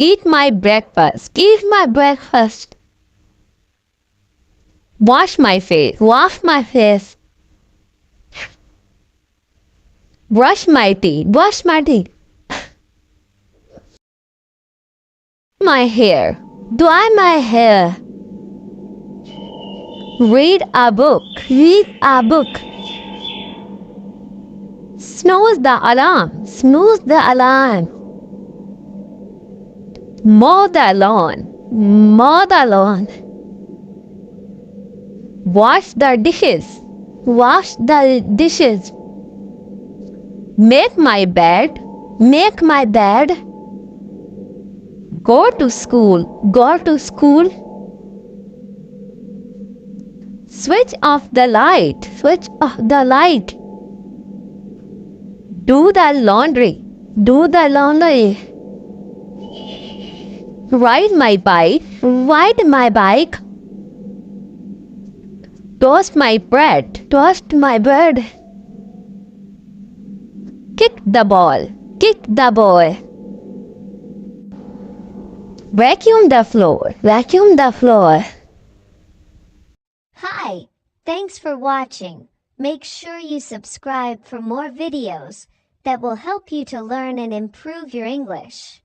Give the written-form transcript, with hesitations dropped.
Eat my breakfast. Eat my breakfast. Wash my face. Wash my face. Brush my teeth. Brush my teeth. My hair. Dry my hair. Read a book. Read a book. Snooze the alarm. Snooze the alarm. Mow the lawn. Mow the lawn. Wash the dishes. Wash the dishes. Make my bed. Make my bed. Go to school. Go to school. Switch off the light. Switch off the light. Do the laundry. Do the laundry. Ride my bike. Ride my bike. Toast my bread. Toast my bread. Kick the ball. Kick the ball. Vacuum the floor. Vacuum the floor. Hi, thanks for watching. Make sure you subscribe for more videos that will help you to learn and improve your English.